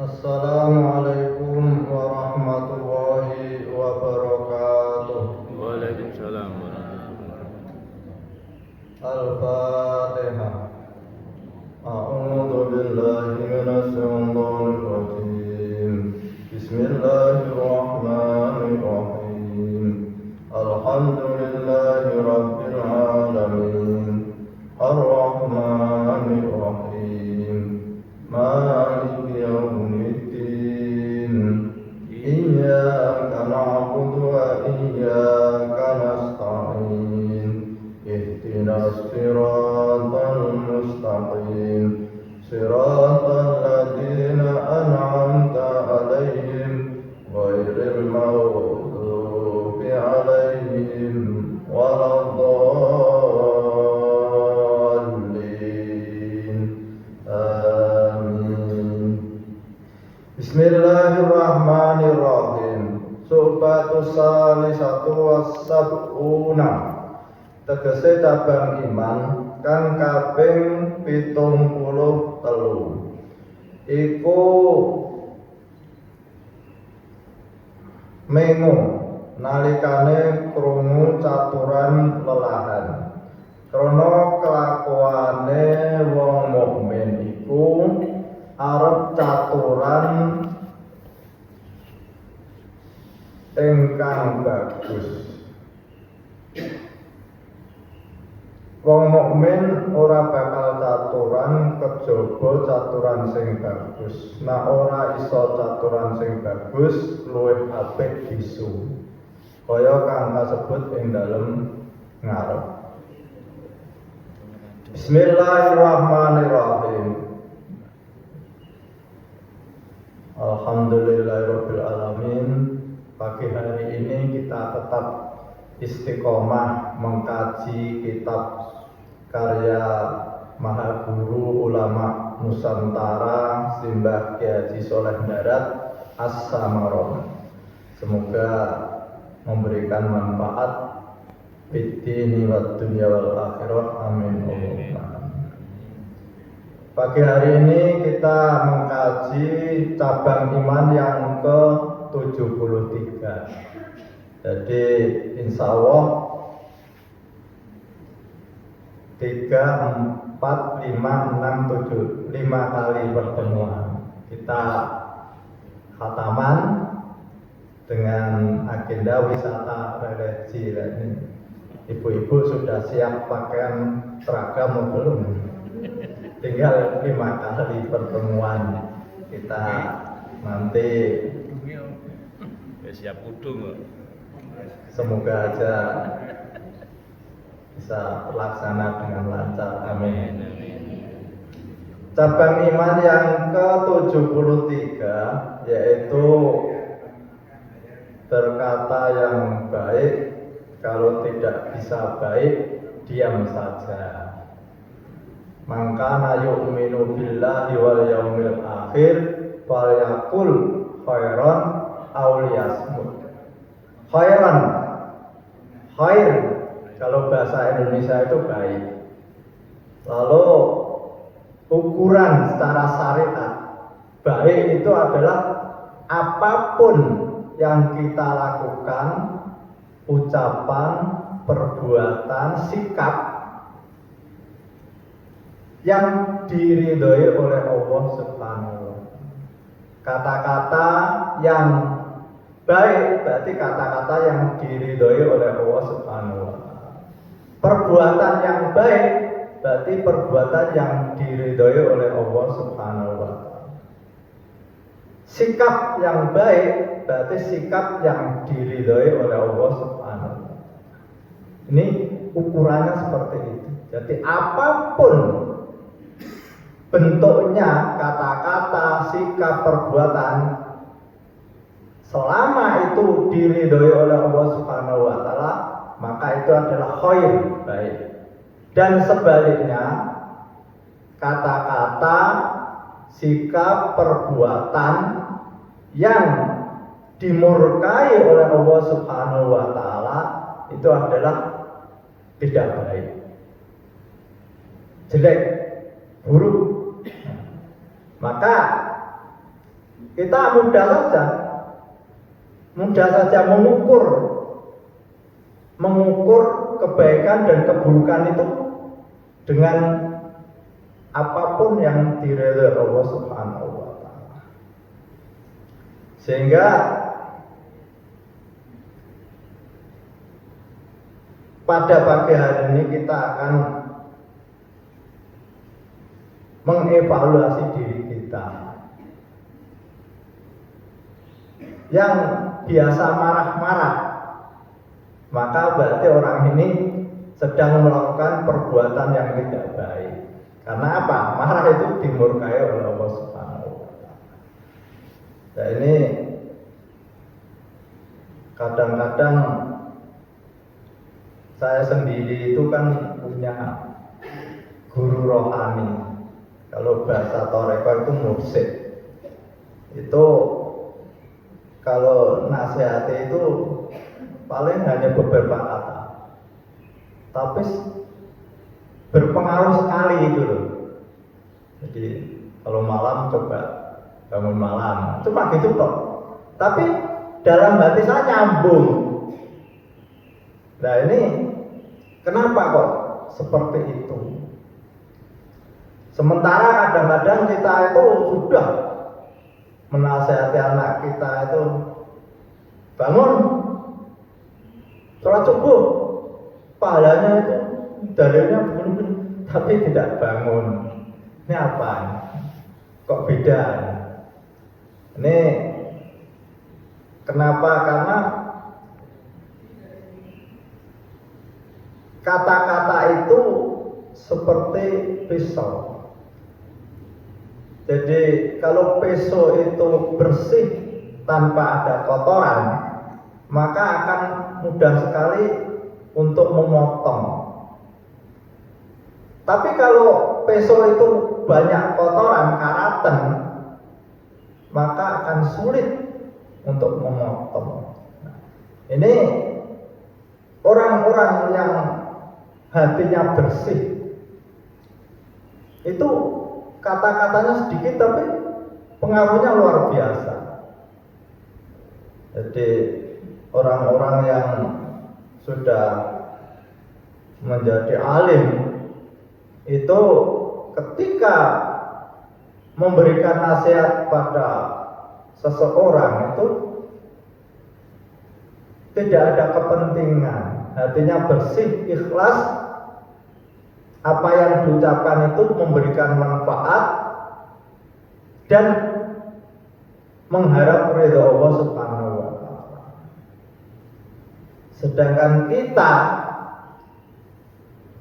Assalamualaikum warahmatullahi wabarakatuh. Waalaikumsalam warahmatullahi wabarakatuh. Al-Fatihah. A'udzu billahi minasy syaithanir rajim. Bismillahirrahmanirrahim. Alhamdulillahi rabbil alamin. Ar-Rahmanir Rahim. Maliki yaumiddin. Iyyaka na'budu wa iyyaka nasta'in. Ihdinas siratal mustaqim. Siratal ladzina an'amta 'alaihim ghairil maghdubi 'alaihim waladdallin. Amin. Bismillahirrahmanirrahim. Subatus salisatu wassab'una. Tegese cabang iman kang kaping 73 iku mengu nalikane krungu caturan lelahan. Krana kelakuane wong mukmin iku arep caturan ingkang bagus. Wong mukmin ora bakal caturan kejaba caturan sing bagus. Nah ora iso caturan sing bagus luwih apik bisu. Kaya kang kasebut ing dalem ngarep. Bismillahirrahmanirrahim. Alhamdulillahirabbil alamin. Pagi hari ini kita tetap istiqomah mengkaji kitab karya Maha Guru Ulama Nusantara Simbah Kyai Haji Sholeh Darat As-Samaron. Semoga memberikan manfaat fid-dini wad dunya wal akhirah. Amin. Pagi hari ini kita mengkaji cabang iman yang ke-73. Jadi insya Allah 3, 4, 5, 6, 7 5 kali pertemuan kita khataman dengan agenda wisata religi. Ibu-ibu sudah siap pakaian seragam atau belum? Tinggal 5 kali pertemuan kita nanti Siap kudung. semoga aja bisa terlaksana dengan lancar. Amin. Cabang iman yang ke-73 yaitu berkata yang baik, kalau tidak bisa baik diam saja. Mangkana yu'minu billahi wal yaumil akhir falyaqul khairan aw liyasmut. Khairan, khair kalau bahasa Indonesia itu baik. Lalu ukuran secara syariat baik itu adalah apapun yang kita lakukan, ucapan, perbuatan, sikap yang diridhoi oleh Allah Subhanahu wa Ta'ala. Kata-kata yang baik berarti kata-kata yang diridhoi oleh Allah Subhanahu wa Ta'ala. Perbuatan yang baik berarti perbuatan yang diridhoi oleh Allah Subhanahu wa Ta'ala. Sikap yang baik berarti sikap yang diridhoi oleh Allah Subhanahu wa Ta'ala. Ini ukurannya seperti itu. Jadi apapun bentuknya, kata-kata, sikap, perbuatan, selama itu diridhoi oleh Allah Subhanahu wa Ta'ala, maka itu adalah khair, baik. Dan sebaliknya, kata-kata, sikap, perbuatan yang dimurkai oleh Allah Subhanahu wa Ta'ala itu adalah tidak baik, jelek, buruk. Maka Kita mudah saja mengukur kebaikan dan keburukan itu dengan apapun yang diridhoi Allah Subhanahu wa taala. Sehingga pada pagi hari ini kita akan mengevaluasi diri kita. Yang biasa marah-marah, maka berarti orang ini sedang melakukan perbuatan yang tidak baik. Karena apa? Marah itu dimurkai oleh Allah Subhanahu wa taala. Nah, ini kadang-kadang saya sendiri itu kan punya guru rohani. Kalau bahasa Toreko itu mursyid. Itu kalau nasihati itu paling hanya beberapa kata, tapi berpengaruh sekali itu loh. Jadi kalau malam coba bangun malam, cuma gitu toh. Tapi dalam hati saya nyambung. Nah ini kenapa kok seperti itu? Sementara kadang-kadang kita itu sudah menasihati anak kita itu bangun sholat subuh, pahalanya itu dalilnya begini, tapi tidak bangun. Ini apa? Kok beda? Ini kenapa? Karena kata-kata itu seperti pisau. Jadi kalau pisau itu bersih tanpa ada kotoran, maka akan mudah sekali untuk memotong. Tapi kalau pisau itu banyak kotoran, karatan, maka akan sulit untuk memotong. Ini orang-orang yang hatinya bersih itu kata-katanya sedikit tapi pengaruhnya luar biasa. Jadi orang-orang yang sudah menjadi alim itu ketika memberikan nasihat pada seseorang itu tidak ada kepentingan, hatinya bersih, ikhlas. Apa yang diucapkan itu memberikan manfaat dan mengharap ridha Allah Subhanahu wa taala. Sedangkan kita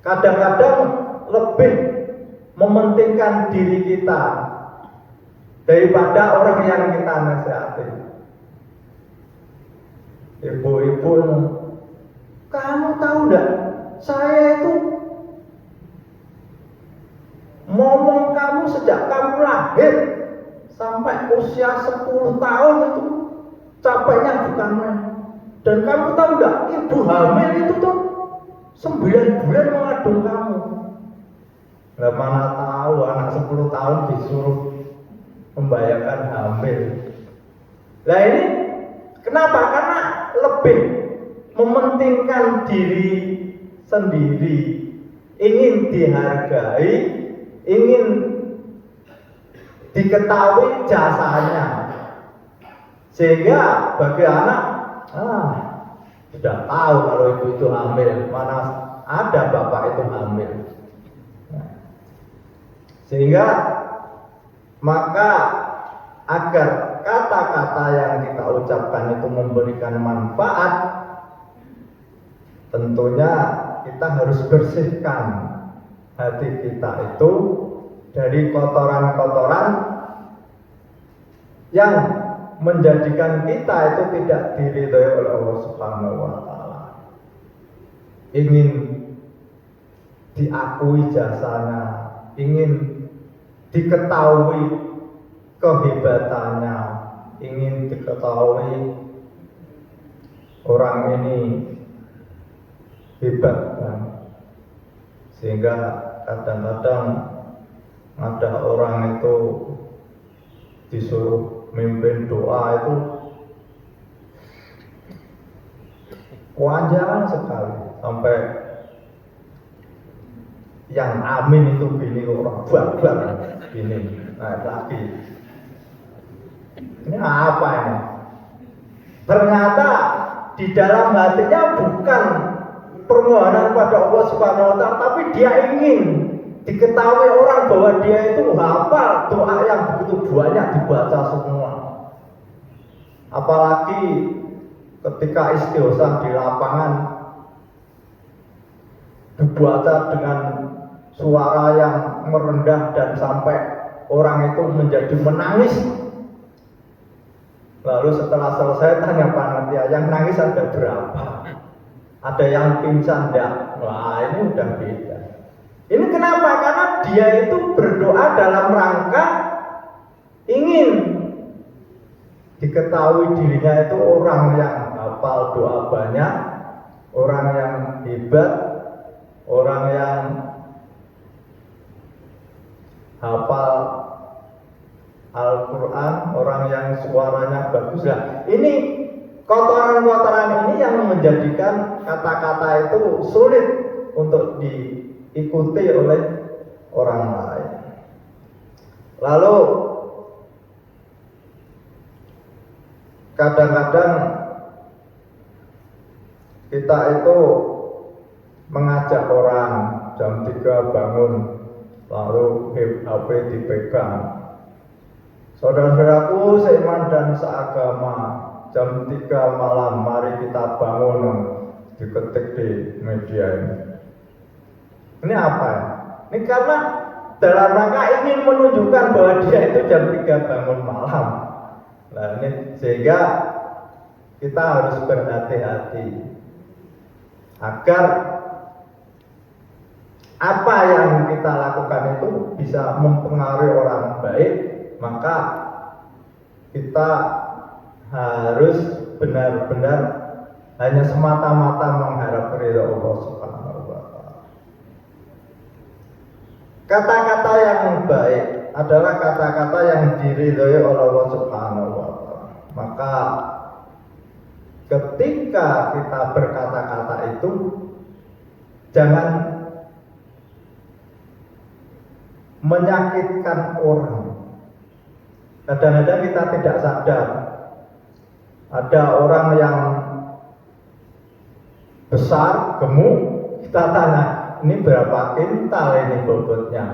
kadang-kadang lebih mementingkan diri kita daripada orang yang kita nasihati. Ibu-ibu, kamu tahu enggak? Saya itu ngomong kamu sejak kamu lahir sampai usia 10 tahun itu capeknya bukan main. Dan kamu tahu enggak, ibu hamil itu tuh 9 bulan mengandung kamu. Nggak mana tahu anak 10 tahun disuruh membayangkan hamil. Nah ini kenapa? Karena lebih mementingkan diri sendiri, ingin dihargai, ingin diketahui jasanya, sehingga bagi anak sudah tahu kalau ibu itu hamil, mana ada bapak itu hamil. Sehingga maka agar kata-kata yang kita ucapkan itu memberikan manfaat, tentunya kita harus bersihkan hati kita itu dari kotoran-kotoran yang menjadikan kita itu tidak diridhoi oleh Allah Subhanahu wa taala. Ingin diakui jasanya, ingin diketahui kehebatannya, ingin diketahui orang ini hebat kan? Sehingga kadang-kadang ada orang itu disuruh mimpin doa itu panjang sekali sampai yang amin itu gini orang bang gini naik lagi. Ini apa ini? Ternyata di dalam hatinya bukan permohonan pada Allah Subhanahu wa Ta'ala, tapi dia ingin diketahui orang bahwa dia itu hafal doa yang begitu banyak dibaca semua. Apalagi ketika istighosah di lapangan dibaca dengan suara yang merendah dan sampai orang itu menjadi menangis. Lalu setelah selesai tanya panitia, yang nangis ada berapa? Ada yang pingsan enggak? Wah, ini udah beda. Ini kenapa? Karena dia itu berdoa dalam rangka ingin diketahui dirinya itu orang yang hafal doa banyak, orang yang hebat, orang yang hafal Al-Quran, orang yang suaranya bagus. Nah, ini kotoran-kotoran ini yang menjadikan kata-kata itu sulit untuk diikuti oleh orang lain. Lalu kadang-kadang kita itu mengajak orang jam 3 bangun, lalu HP dipegang. Saudara-saudaraku seiman dan seagama, jam 3 malam mari kita bangun, diketik di media ini. Ini apa ya? Ini karena dalam rangka ingin menunjukkan bahwa dia itu jam 3 bangun malam. Nah ini sehingga kita harus berhati-hati agar apa yang kita lakukan itu bisa mempengaruhi orang baik, maka kita harus benar-benar hanya semata-mata mengharap ridha Allah Subhanahu wa Ta'ala. Kata-kata yang baik adalah kata-kata yang diridhoi oleh Allah Subhanahu wa Ta'ala. Maka ketika kita berkata-kata itu jangan menyakitkan orang. Kadang-kadang kita tidak sadar ada orang yang besar, gemuk, kita tanya, ini berapa kintal ini bobotnya?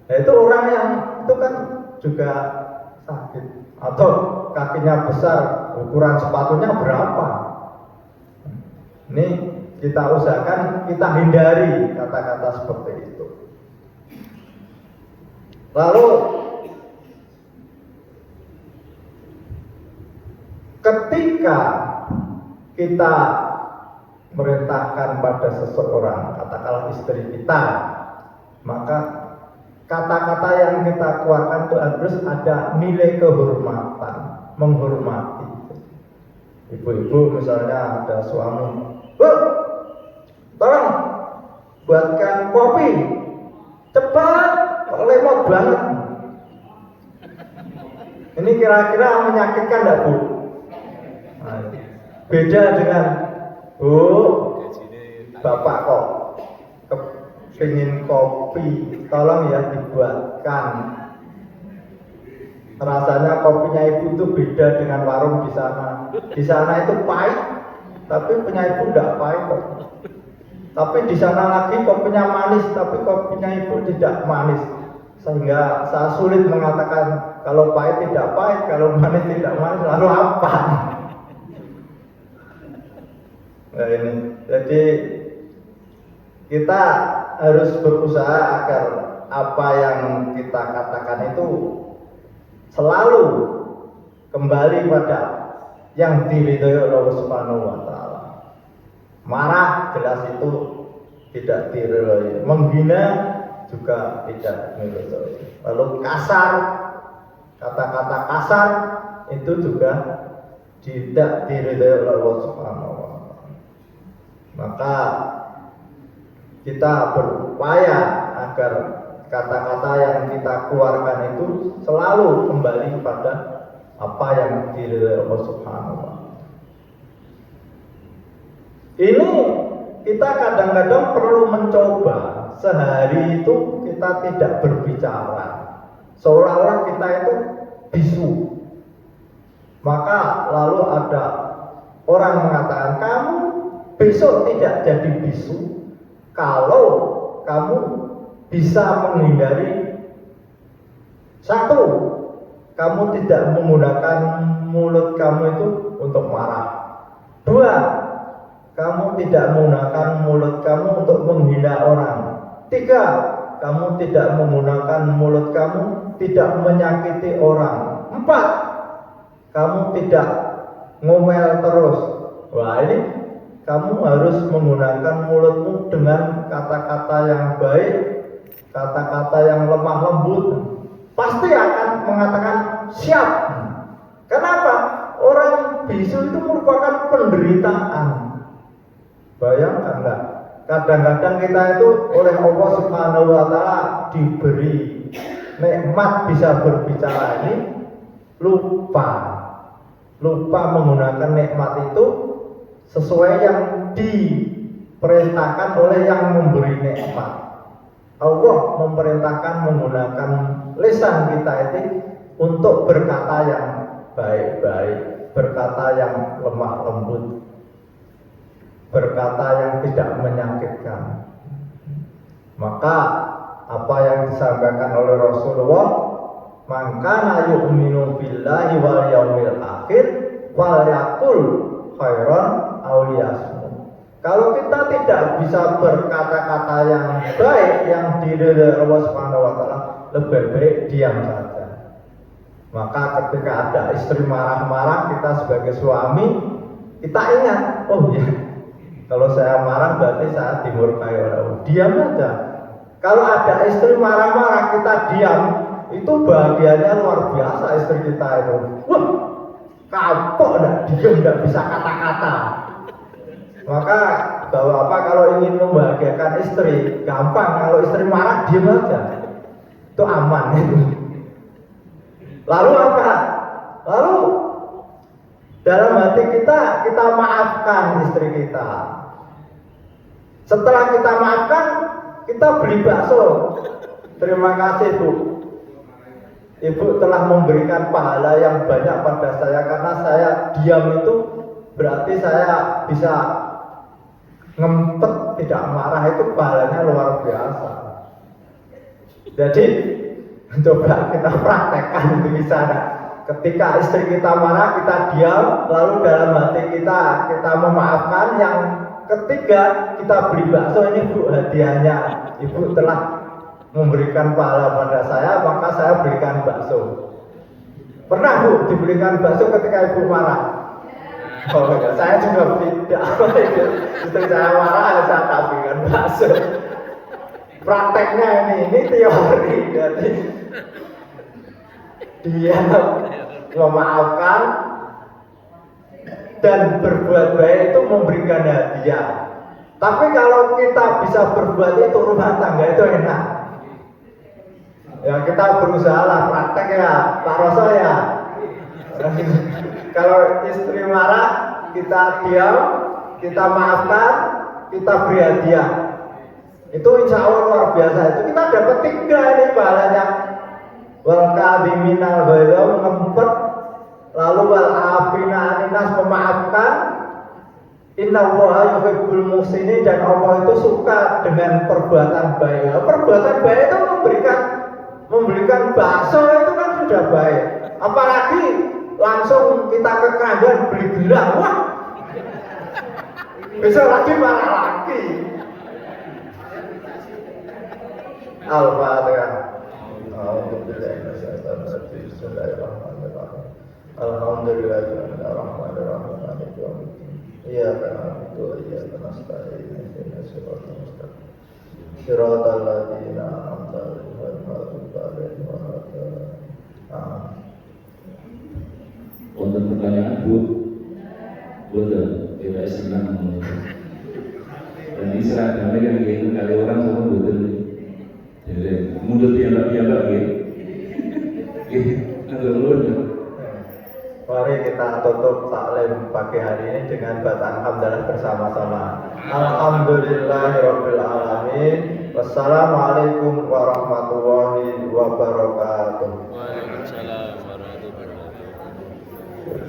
Nah, itu orang yang itu kan juga sakit. Atau kakinya besar, ukuran sepatunya berapa? Ini kita usahakan kita hindari kata-kata seperti itu. Lalu ketika kita merintahkan pada seseorang, katakanlah istri kita, maka kata-kata yang kita keluarkan itu harus ada nilai kehormatan, menghormati. Ibu-ibu misalnya ada suami, tolong buatkan kopi, cepat, lemot banget. Ini kira-kira menyakitkan enggak, Bu? Nah, beda dengan Bu, Bapak kok kepingin kopi, tolong ya dibuatkan. Rasanya kopinya ibu itu beda dengan warung di sana. Di sana itu pahit, tapi punya ibu enggak pahit kok. Tapi di sana lagi kopinya manis, tapi kopinya ibu tidak manis. Sehingga saya sulit mengatakan kalau pahit tidak pahit, kalau manis tidak manis, lalu apa? Nah ini, jadi kita harus berusaha agar apa yang kita katakan itu selalu kembali pada yang diridhoi oleh Allah Subhanahu wa Ta'ala. Marah jelas itu tidak diridhoi, menghina juga tidak diridhoi. Lalu kasar, kata-kata kasar itu juga tidak diridhoi oleh Allah Subhanahu wa Ta'ala. Maka kita berupaya agar kata-kata yang kita keluarkan itu selalu kembali kepada apa yang diridhoi Allah Subhanahu wa Ta'ala. Ini kita kadang-kadang perlu mencoba sehari itu kita tidak berbicara, seolah-olah kita itu bisu. Maka lalu ada orang mengatakan, kamu besok tidak jadi bisu kalau kamu bisa menghindari satu, kamu tidak menggunakan mulut kamu itu untuk marah. Dua, kamu tidak menggunakan mulut kamu untuk menghina orang. Tiga, kamu tidak menggunakan mulut kamu tidak menyakiti orang. Empat, kamu tidak ngomel terus. Wah, ini kamu harus menggunakan mulutmu dengan kata-kata yang baik, kata-kata yang lemah lembut. Pasti akan mengatakan siap. Kenapa? Orang bisu itu merupakan penderitaan. Bayangkan enggak? Kadang-kadang kita itu oleh Allah Subhanahu wa Ta'ala diberi nikmat bisa berbicara ini, lupa menggunakan nikmat itu sesuai yang diperintahkan oleh yang memberi nikmat. Allah memerintahkan menggunakan lisan kita ini untuk berkata yang baik-baik, berkata yang lemah lembut, berkata yang tidak menyakitkan. Maka apa yang disampaikan oleh Rasulullah, man kana yu'minu billahi wal yaumil akhir falyaqul khairan aw liyasmut. Kalau kita tidak bisa berkata-kata yang baik yang diridhoi Allah Subhanahu wa Ta'ala, lebih baik diam saja. Maka ketika ada istri marah-marah, kita sebagai suami kita ingat, oh ya, kalau saya marah berarti saya dimurkai oleh Allah. Diam aja. Kalau ada istri marah-marah kita diam, itu bahagianya luar biasa istri kita itu. Wah, kapok enggak diam, enggak bisa kata-kata. Maka bahwa apa, kalau ingin membahagiakan istri gampang, kalau istri marah diam aja. Itu aman itu. Lalu apa? Lalu dalam hati kita maafkan istri kita. Setelah kita maafkan, kita beli bakso. Terima kasih Bu. Ibu telah memberikan pahala yang banyak pada saya, karena saya diam itu berarti saya bisa ngempet, tidak marah, itu pahalanya luar biasa. Jadi coba kita praktekkan itu bisa. Ketika istri kita marah, kita diam, lalu dalam hati kita memaafkan. Yang ketiga, kita beli bakso. Ini Bu, hadiahnya Ibu telah memberikan pahala pada saya, maka saya berikan bakso. Pernah Bu diberikan bakso ketika Ibu marah? Oh enggak, saya juga tidak. Istri saya marah, saya tak berikan bakso. Prakteknya ini teori. Jadi dia memaafkan dan berbuat baik itu memberikan hadiah. Tapi kalau kita bisa berbuat itu, rumah tangga itu enak. Ya kita berusaha lah, praktek ya Pak Roso ya. Kalau istri marah, kita diam, kita maafkan, kita beri hadiah. Itu insya Allah luar biasa. Itu kita dapat 3 ini pahalanya. Wal kadhiminal ghaidha, ngempet, lalu wal afina aninas, memaafkan. Innallaha yuhibbul muhsinin, dan Allah itu suka dengan perbuatan baik. Perbuatan baik itu memberikan bakso itu kan sudah baik. Apalagi langsung kita ke keranjang beli gelang, wah, besok lagi marah lagi. Al-Fatihah. Alhamdulillahirrahmanirrahim. Iyyaka na'budu wa iyyaka nasta'in. Ihdinas siratal mustaqim. Siratal ladzina an'amta 'alaihim ghairil maghdubi 'alaihim waladdallin. Untuk pertanyaan Bu, betul, tidak senang dan ini seragamnya yang gitu kali orang semua betul. Jadi mulut yang gitu, agak lucu. Mari kita tutup taklim pagi hari ini dengan bacaan hamdalah bersama-sama. Alhamdulillahirabbil alamin. Wassalamualaikum warahmatullahi